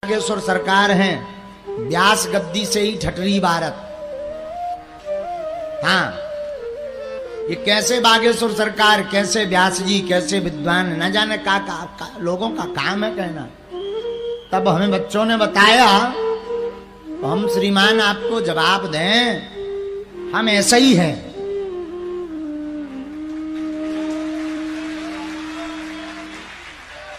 बागेश्वर सरकार हैं, व्यास गद्दी से ही ठटरी भारत। हाँ, ये कैसे बागेश्वर सरकार, कैसे व्यास जी, कैसे विद्वान, न जाने का लोगों का काम है कहना। तब हमें बच्चों ने बताया तो हम श्रीमान आपको जवाब दें, हम ऐसे ही हैं।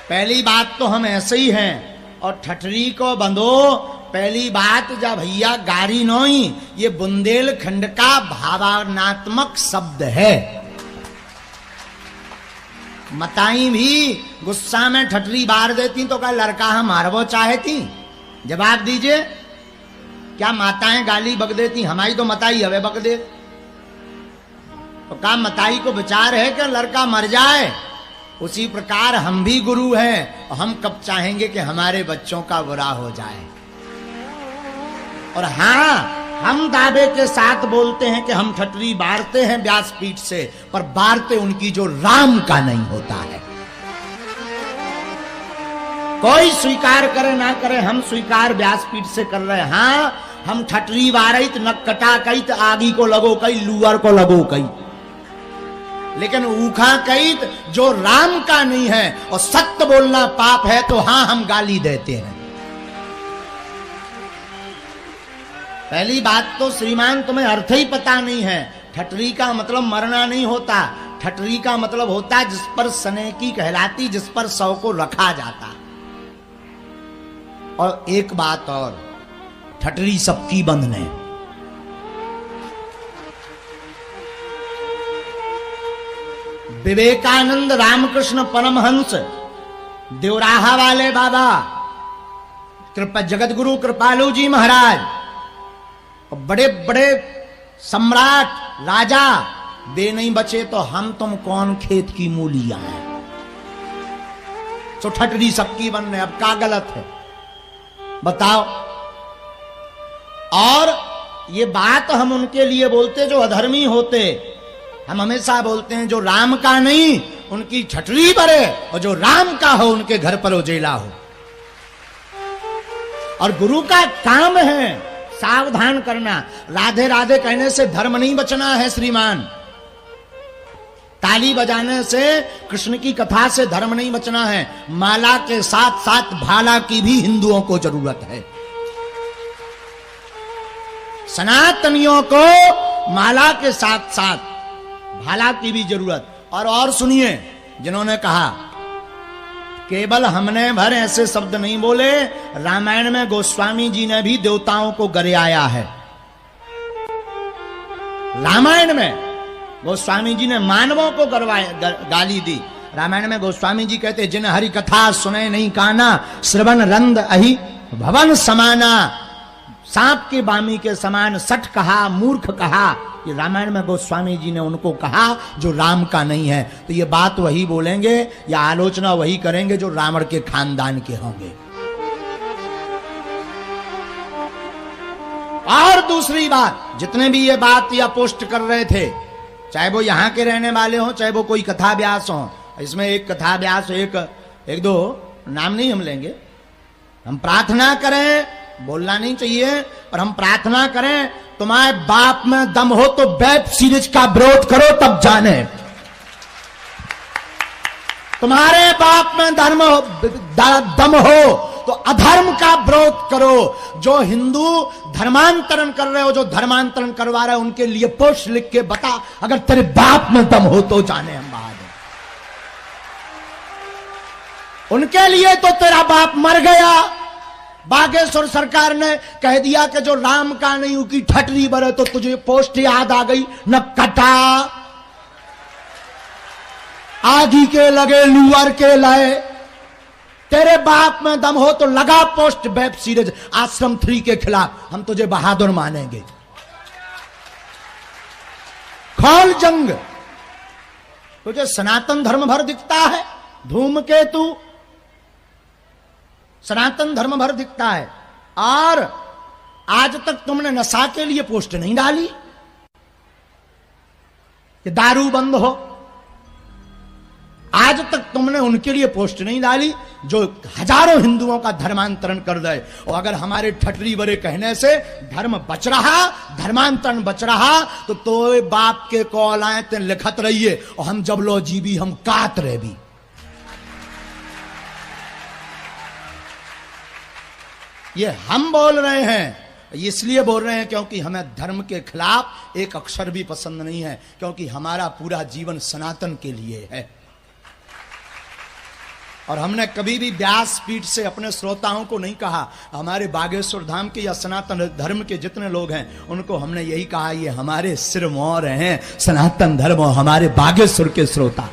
पहली बात तो हम ऐसे ही हैं, और ठठरी को बंधो। पहली बात, जब भैया गारी नोई, ये बुंदेलखंड का भावनात्मक शब्द है। मताई भी गुस्सा में ठठरी बार देती तो क्या लड़का हम मारवो चाहती? जवाब दीजिए, क्या माताएं गाली बक देती? हमारी तो मताई हवे बक दे। तो क्या मताई को विचार है कि लड़का मर जाए? उसी प्रकार हम भी गुरु हैं, और हम कब चाहेंगे कि हमारे बच्चों का बुरा हो जाए। और हाँ, हम दावे के साथ बोलते हैं कि हम ठटरी बारते हैं व्यासपीठ से, पर बारते उनकी जो राम का नहीं होता है। कोई स्वीकार करे ना करे, हम स्वीकार व्यासपीठ से कर रहे हैं। हाँ, हम ठटरी बारित न कटा कई तो आगी को लगो कई, लुअर को लगो कई, लेकिन ऊखा कई जो राम का नहीं है। और सत्य बोलना पाप है तो हाँ, हम गाली देते हैं। पहली बात तो श्रीमान तुम्हें अर्थ ही पता नहीं है। ठटरी का मतलब मरना नहीं होता, ठटरी का मतलब होता है जिस पर सनेकी कहलाती, जिस पर सौ को रखा जाता। और एक बात और, ठटरी सबकी बंधने। विवेकानंद रामकृष्ण परमहंस, देवराहा वाले बाबा, कृपा जगत गुरु कृपालु जी महाराज, और बड़े बड़े सम्राट राजा, वे नहीं बचे तो हम तुम कौन खेत की मूलियां हैं। तो ठटरी सबकी बनने, अब क्या गलत है बताओ? और ये बात हम उनके लिए बोलते जो अधर्मी होते। हम हमेशा बोलते हैं जो राम का नहीं उनकी ठटरी बरे, और जो राम का हो उनके घर पर उजेला हो। और गुरु का काम है सावधान करना। राधे राधे कहने से धर्म नहीं बचना है श्रीमान। ताली बजाने से, कृष्ण की कथा से धर्म नहीं बचना है। माला के साथ साथ भाला की भी हिंदुओं को जरूरत है। सनातनियों को माला के साथ साथ भाला की भी जरूरत। और सुनिए, जिन्होंने कहा केवल हमने भर ऐसे शब्द नहीं बोले, रामायण में गोस्वामी जी ने भी देवताओं को गरियाया है। रामायण में गोस्वामी जी ने मानवों को गाली दी। रामायण में गोस्वामी जी कहते, जिन हरि कथा सुने नहीं काना, श्रवण रंद अहि भवन समाना। सांप के बामी के समान सठ कहा, मूर्ख कहा। ये रामायण में गोस्वामी जी ने उनको कहा जो राम का नहीं है। तो ये बात वही बोलेंगे या आलोचना वही करेंगे जो रावण के खानदान के होंगे। और दूसरी बात, जितने भी ये बात या पोस्ट कर रहे थे, चाहे वो यहां के रहने वाले हो, चाहे वो कोई कथा व्यास हो, इसमें एक कथा व्यास, एक दो नाम नहीं हम लेंगे। हम प्रार्थना करें, बोलना नहीं चाहिए, और हम प्रार्थना करें तुम्हारे बाप में दम हो तो वेब सीरीज का विरोध करो, तब जाने। तुम्हारे बाप में दम हो तो अधर्म का विरोध करो। जो हिंदू धर्मांतरण कर रहे हो, जो धर्मांतरण करवा रहे हो, उनके लिए पोस्ट लिख के बता, अगर तेरे बाप में दम हो तो जाने हम बहादुर। उनके लिए तो तेरा बाप मर गया। बागेश्वर सरकार ने कह दिया कि जो राम का नहीं उनकी ठटरी बरे, तो तुझे पोस्ट याद आ गई न कटा। आगी के लगे लुअर के लाए, तेरे बाप में दम हो तो लगा पोस्ट वेब सीरीज आश्रम 3 के खिलाफ, हम तुझे बहादुर मानेंगे। खोल जंग। तुझे सनातन धर्म भर दिखता है, धूमकेतु सनातन धर्म भर दिखता है। और आज तक तुमने नशा के लिए पोस्ट नहीं डाली कि दारू बंद हो। आज तक तुमने उनके लिए पोस्ट नहीं डाली जो हजारों हिंदुओं का धर्मांतरण कर दे। और अगर हमारे ठटरी बड़े कहने से धर्म बच रहा, धर्मांतरण बच रहा, तो बाप के कॉल आए ते लिखत रहिए और हम जब लो जीबी हम कात रहे भी। ये हम बोल रहे हैं, इसलिए बोल रहे हैं क्योंकि हमें धर्म के खिलाफ एक अक्षर भी पसंद नहीं है, क्योंकि हमारा पूरा जीवन सनातन के लिए है। और हमने कभी भी व्यासपीठ से अपने श्रोताओं को नहीं कहा, हमारे बागेश्वर धाम के या सनातन धर्म के जितने लोग हैं उनको हमने यही कहा, ये हमारे सिरमौर हैं सनातन धर्म और हमारे बागेश्वर के श्रोता।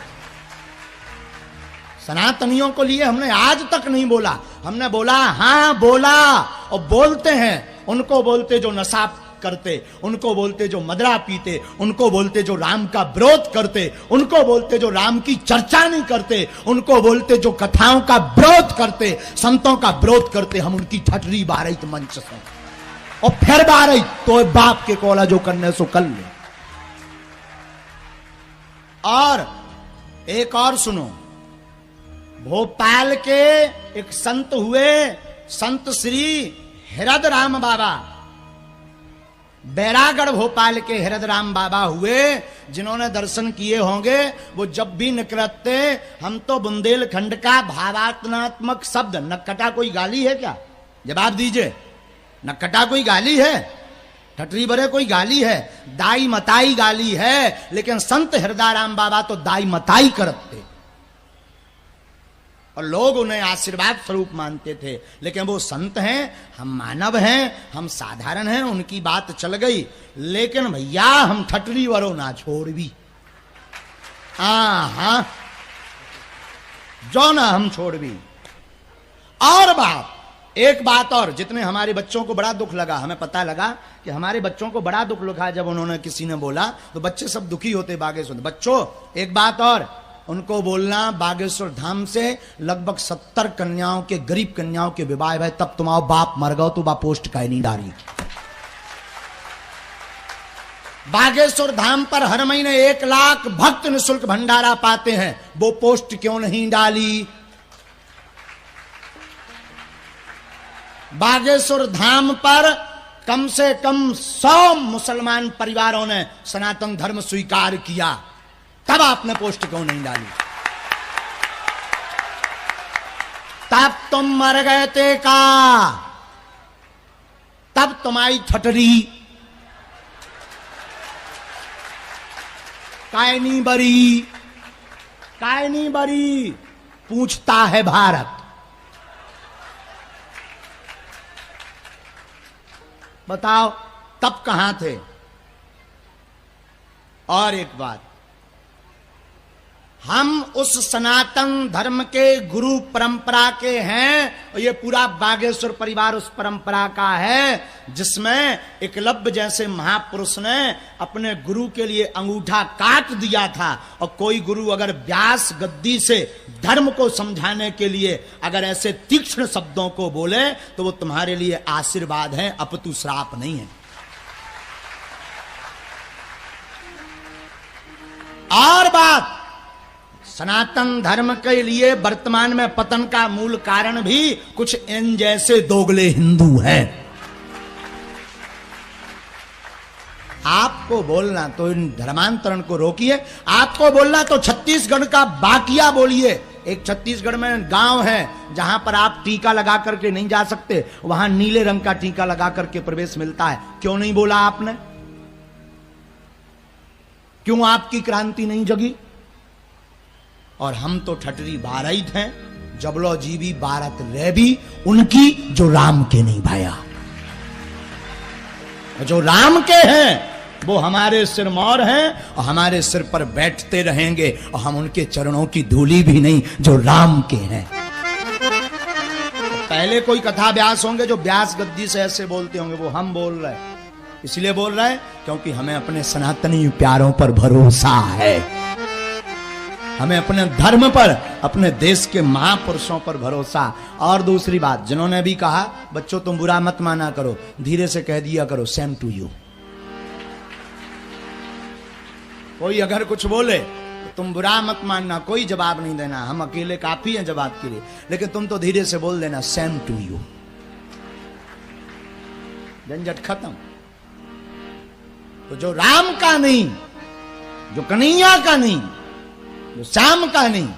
सनातनियों को लिए हमने आज तक नहीं बोला, हमने बोला हां बोला और बोलते हैं। उनको बोलते जो नशा करते, उनको बोलते जो मदरा पीते, उनको बोलते जो राम का विरोध करते, उनको बोलते जो राम की चर्चा नहीं करते, उनको बोलते जो कथाओं का विरोध करते, संतों का विरोध करते। हम उनकी ठटरी बारही मंच से और फिर बारही तो बाप के कोला जो करने सो कर ले। और एक और सुनो, भोपाल के एक संत हुए, संत श्री हृदय राम बाबा, बैरागढ़ भोपाल के हृदय राम बाबा हुए, जिन्होंने दर्शन किए होंगे। वो जब भी निकलते, हम तो बुंदेलखंड का भावात्मक शब्द, नक्कटा कोई गाली है क्या? जवाब दीजिए, नक्कटा कोई गाली है? ठटरी बरे कोई गाली है? दाई मताई गाली है, लेकिन संत हृदय राम बाबा तो दाई मताई करते और लोग उन्हें आशीर्वाद स्वरूप मानते थे। लेकिन वो संत हैं, हम मानव हैं, हम साधारण हैं, उनकी बात चल गई। लेकिन भैया हम ठटरी वरो ना छोड़ भी, हाँ जो ना हम छोड़ भी। और बात, एक बात और, जितने हमारे बच्चों को बड़ा दुख लगा, हमें पता लगा कि हमारे बच्चों को बड़ा दुख लगा जब उन्होंने किसी ने बोला, तो बच्चे सब दुखी होते बागेश्वर। बच्चों एक बात और, उनको बोलना बागेश्वर धाम से लगभग 70 कन्याओं के, गरीब कन्याओं के विवाह है, तब तुम्हारा बाप मर गओ तो बा पोस्ट काहे नहीं डाली। बागेश्वर धाम पर हर महीने 1 लाख भक्त निःशुल्क भंडारा पाते हैं, वो पोस्ट क्यों नहीं डाली? बागेश्वर धाम पर कम से कम 100 मुसलमान परिवारों ने सनातन धर्म स्वीकार किया, तब आपने पोस्ट क्यों नहीं डाली? तब तुम मर गए थे का, तब तुम्हारी ठटरी काय नहीं बरी, काय नहीं बरी, पूछता है भारत। बताओ तब कहां थे? और एक बात, हम उस सनातन धर्म के गुरु परंपरा के हैं, और ये पूरा बागेश्वर परिवार उस परंपरा का है जिसमें एकलव्य जैसे महापुरुष ने अपने गुरु के लिए अंगूठा काट दिया था। और कोई गुरु अगर व्यास गद्दी से धर्म को समझाने के लिए अगर ऐसे तीक्ष्ण शब्दों को बोले, तो वो तुम्हारे लिए आशीर्वाद है, अपितु श्राप नहीं है। और बात, सनातन धर्म के लिए वर्तमान में पतन का मूल कारण भी कुछ इन जैसे दोगले हिंदू हैं। आपको बोलना तो इन धर्मांतरण को रोकिए, आपको बोलना तो छत्तीसगढ़ का बाकिया बोलिए। एक छत्तीसगढ़ में गांव है जहां पर आप टीका लगा करके नहीं जा सकते, वहां नीले रंग का टीका लगा करके प्रवेश मिलता है। क्यों नहीं बोला आपने? क्यों आपकी क्रांति नहीं जगी? और हम तो ठटरी बारही हैं, जबलो जीवी भारत रह भी उनकी जो राम के नहीं भाया। जो राम के हैं वो हमारे सिरमौर हैं और हमारे सिर पर बैठते रहेंगे, और हम उनके चरणों की धूली भी नहीं जो राम के हैं। तो पहले कोई कथा व्यास होंगे जो व्यास गद्दी से ऐसे बोलते होंगे, वो हम बोल रहे हैं। इसलिए बोल रहे हैं क्योंकि हमें अपने सनातनी प्यारों पर भरोसा है, हमें अपने धर्म पर, अपने देश के महापुरुषों पर भरोसा। और दूसरी बात, जिन्होंने भी कहा बच्चों तुम बुरा मत माना करो, धीरे से कह दिया करो सेम टू यू। कोई अगर कुछ बोले तुम बुरा मत मानना, कोई जवाब नहीं देना, हम अकेले काफी हैं जवाब के लिए, लेकिन तुम तो धीरे से बोल देना सेम टू यू, झंझट खत्म। तो जो राम का नहीं, जो कन्हैया का नहीं, जो श्याम का नहीं,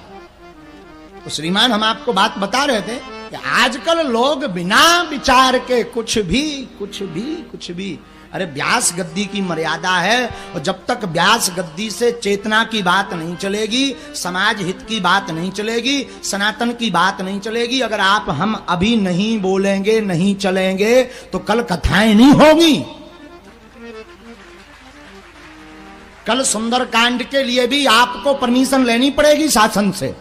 तो श्रीमान हम आपको बात बता रहे थे कि आजकल लोग बिना विचार के कुछ भी, अरे व्यास गद्दी की मर्यादा है, और जब तक व्यास गद्दी से चेतना की बात नहीं चलेगी, समाज हित की बात नहीं चलेगी, सनातन की बात नहीं चलेगी, अगर आप हम अभी नहीं बोलेंगे, नहीं चलेंगे, तो कल कथाएं नहीं होगी। कल सुंदरकांड के लिए भी आपको परमिशन लेनी पड़ेगी शासन से,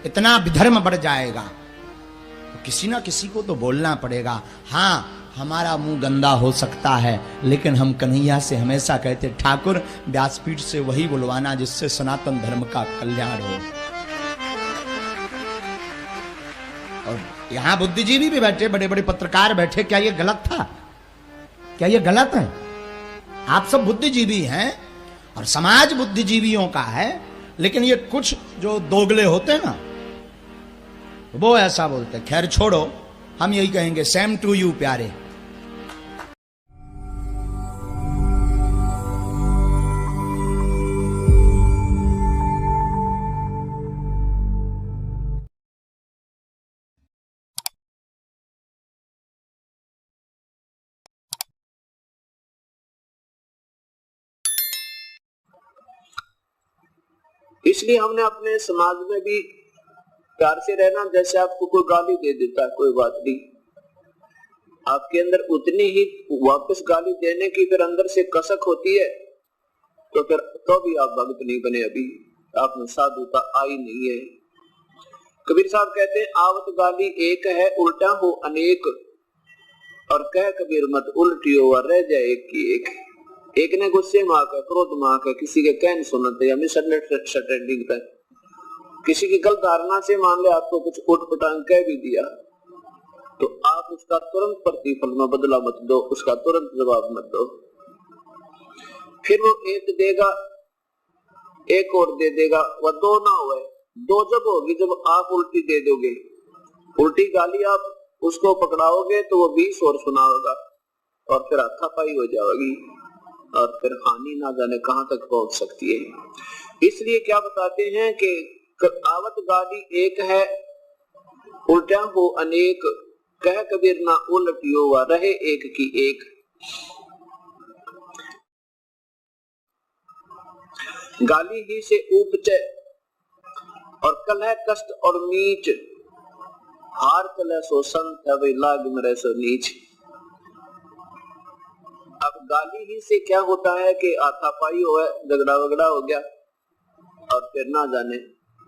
इतना विधर्म बढ़ जाएगा। तो किसी ना किसी को तो बोलना पड़ेगा। हाँ, हमारा मुंह गंदा हो सकता है, लेकिन हम कन्हैया से हमेशा कहते, ठाकुर व्यासपीठ से वही बुलवाना जिससे सनातन धर्म का कल्याण हो। और यहां बुद्धिजीवी भी बैठे, बड़े बड़े पत्रकार बैठे, क्या ये गलत था? क्या ये गलत है? आप सब बुद्धिजीवी हैं और समाज बुद्धिजीवियों का है, लेकिन ये कुछ जो दोगले होते हैं ना, वो ऐसा बोलते। खैर छोड़ो, हम यही कहेंगे सेम टू यू प्यारे। इसलिए हमने अपने समाज में भी प्यार से रहना। जैसे आपको कोई गाली दे देता है, कोई बात नहीं, आपके अंदर उतनी ही वापस गाली देने की फिर अंदर से कसक होती है, तो फिर तो भी आप भक्त नहीं बने, अभी आप में साधुता आई नहीं है। कबीर साहब कहते हैं, आवत गाली एक है उल्टा हो अनेक, और कह कबीर मत उल्टी हो रह जाए एक की एक। एक ने गुस्से में आकर, क्रोध में आकर किसी के कहने सुनते या मिसअंडरस्टैंडिंग पर, किसी की गलत धारणा से मान ले आपको कुछ उठपटांग कह भी दिया, तो आप उसका तुरंत प्रतिफल में बदला मत दो, उसका तुरंत जवाब मत दो। फिर वो एक देगा, एक और दे देगा, वह दो ना हुए, दो जब होगी जब आप उल्टी दे दोगे। उल्टी गाली आप उसको पकड़ाओगे तो वो 20 और सुनाओगा, और फिर हाथापाई हो जाएगी, और फिर हानि ना जाने कहां तक पहुंच सकती है। इसलिए क्या बताते हैं कि आवत गाली एक है उल्टा हो अनेक, कह कबीर ना उलटियो व रहे एक की एक। गाली ही से उपचे और कलह कष्ट और नीच, हार चले सो संत है वे लाग मरे सो नीच। अब गाली ही से क्या होता है कि हाथापाई हो, झगड़ा वगड़ा हो गया, और फिर ना जाने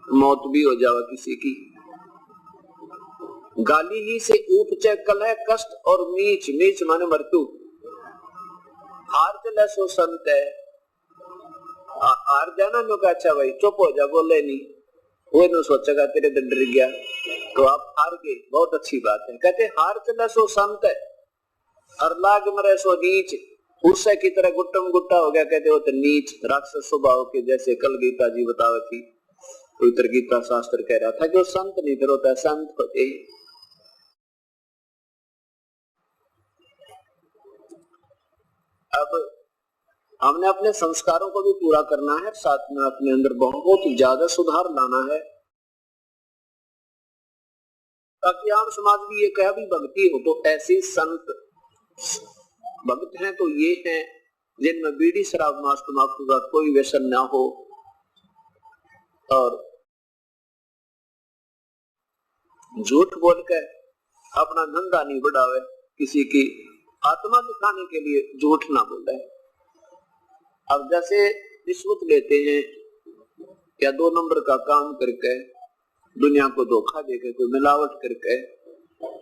मौत भी हो जावा किसी की। गाली ही से उपचे कलह कष्ट और नीच, नीच माने मृत्यु। हार चले सो संत है, हार जाना नो का अच्छा भाई चुप हो जा, बोले नहीं, वो न सोचेगा तेरे से डर गया तो आप हार गए, बहुत अच्छी बात है। कहते हार चले सो संत है और लाग मरे सो नीच, उससे की तरह गुट्टम गुट्टा हो गया, कहते हो तो नीच राक्षस स्वभाव के, जैसे कल गीता जी बतावे थी, पवित्र गीता शास्त्र कह रहा था कि वो संत नहीं फिर होता है संत होते। अब हमने अपने संस्कारों को भी पूरा करना है, साथ में अपने अंदर बहुत ज्यादा सुधार लाना है, ताकि आम समाज भी ये कह भी भक्ति हो तो ऐसे संत भक्त हैं तो ये हैं जिनमें बीड़ी शराब मांस तंबाकू का कोई व्यसन ना हो, और झूठ बोलकर अपना धंधा नहीं बढ़ावे, किसी की आत्मा दिखाने के लिए झूठ ना बोले। अब जैसे रिश्वत लेते हैं या 2 नंबर का काम करके, दुनिया को धोखा देकर, कोई मिलावट करके,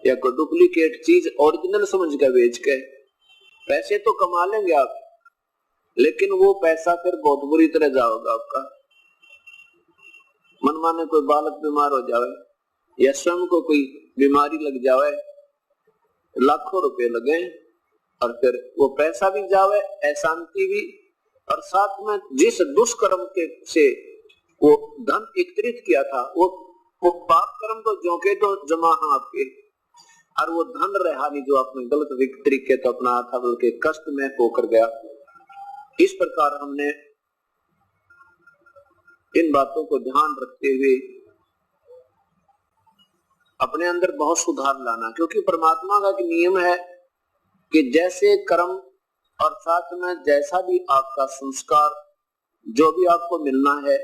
या कोई डुप्लीकेट चीज ओरिजिनल समझ कर बेच के पैसे तो कमा लेंगे आप, लेकिन वो पैसा फिर बहुत बुरी तरह जाओगा आपका। मनमाने कोई बालक बीमार हो जावे या स्वयं को कोई बीमारी लग जावे, लाखों रुपए लगे, और फिर वो पैसा भी जावे, अशांति भी, और साथ में जिस दुष्कर्म के से वो धन एकत्रित किया था, वो पाप कर्म तो जोके तो जमा है आपके, और वो धन रहा नहीं जो आपने गलत तरीके तो अपना था, बल्कि कष्ट में होकर गया। इस प्रकार हमने इन बातों को ध्यान रखते हुए अपने अंदर बहुत सुधार लाना, क्योंकि परमात्मा का एक नियम है कि जैसे कर्म और साथ में जैसा भी आपका संस्कार, जो भी आपको मिलना है,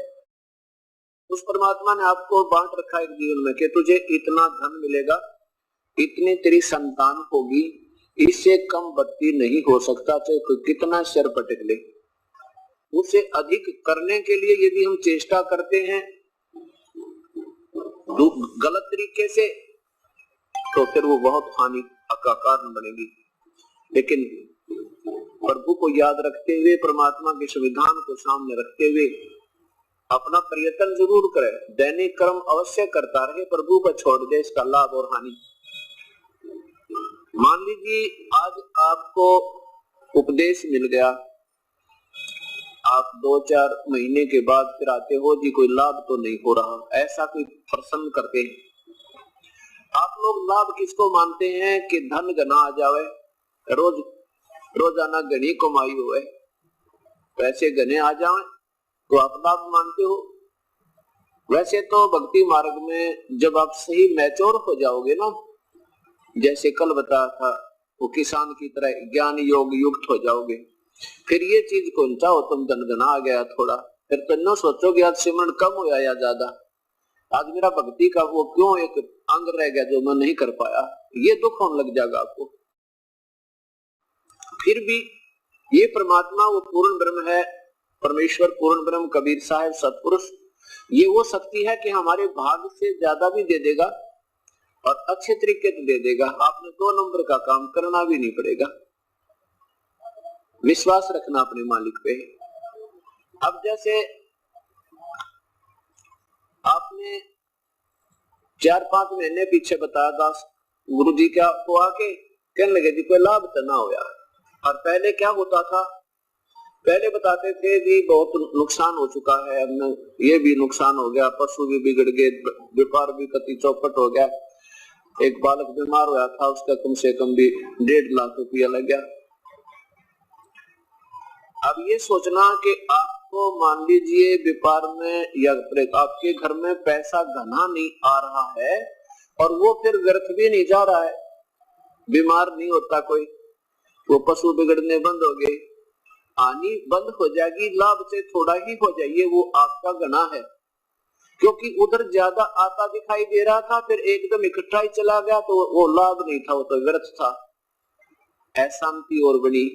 उस परमात्मा ने आपको बांट रखा है जीवन में कि तुझे इतना धन मिलेगा, इतनी तेरी संतान होगी, इससे कम बत्ती नहीं हो सकता, चाहे कोई कितना सिर पटक ले। उससे अधिक करने के लिए यदि हम चेष्टा करते हैं गलत तरीके से, तो फिर वो बहुत हानि का कारण बनेगी। लेकिन प्रभु को याद रखते हुए, परमात्मा के संविधान को सामने रखते हुए अपना प्रयत्न जरूर करे, दैनिक कर्म अवश्य करता रहे, प्रभु पर छोड़ दे इसका लाभ और हानि। मान लीजिए आज आपको उपदेश मिल गया, आप 2-4 महीने के बाद फिर आते हो जी कोई लाभ तो नहीं हो रहा, ऐसा कोई प्रश्न करते हैं। आप लोग लाभ किसको मानते हैं कि धन गना आ जावे, रोजाना गणी कमाई हुए, पैसे गने आ जावे तो आप लाभ मानते हो। वैसे तो भक्ति मार्ग में जब आप सही मैच्योर हो जाओगे ना, जैसे कल बताया था, वो किसान की तरह ज्ञान योग युक्त हो जाओगे, फिर ये चीज कौन सा हो, तुम गनगना आ गया थोड़ा, फिर तो न सोचोगे आज सिमरन कम होया या ज्यादा, आज मेरा भक्ति का वो क्यों एक अंग रह गया जो मैं नहीं कर पाया, ये दुख होने लग जाएगा आपको। फिर भी ये परमात्मा वो पूर्ण ब्रह्म है, परमेश्वर पूर्ण ब्रह्म, कबीर साहब सतपुरुष, ये वो शक्ति है कि हमारे भाग से ज्यादा भी दे देगा और अच्छे तरीके से दे देगा। आपने 2 नंबर का काम करना भी नहीं पड़ेगा, विश्वास रखना अपने मालिक पे। अब जैसे आपने 4-5 महीने पीछे बताया था, गुरु जी क्या आपको आके कहने लगे जी कोई लाभ तो ना होया, और पहले क्या होता था, पहले बताते थे जी बहुत नुकसान हो चुका है, हमने ये भी नुकसान हो गया, पशु भी बिगड़ गए, व्यापार भी कति चौपट हो गया, एक बालक बीमार हुआ था, उसका कम से कम भी 1.5 लाख रुपया लग गया। अब ये सोचना कि आपको मान लीजिए व्यापार में या आपके घर में पैसा घना नहीं आ रहा है और वो फिर व्यर्थ भी नहीं जा रहा है, बीमार नहीं होता कोई, वो पशु बिगड़ने बंद हो गए, आनी बंद हो जाएगी, लाभ से थोड़ा ही हो जाइए, वो आपका घना है, क्योंकि उधर ज्यादा आता दिखाई दे रहा था, फिर एकदम इकट्ठा ही चला गया तो वो लाभ नहीं था, वो तो व्यर्थ था, अशांति और बनी।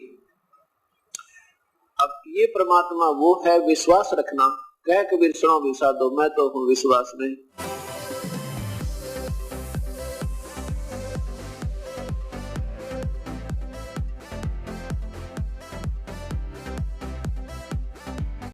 अब ये परमात्मा वो है, विश्वास रखना, कह कबीर सुनो विषा दो, मैं तो हूँ विश्वास में।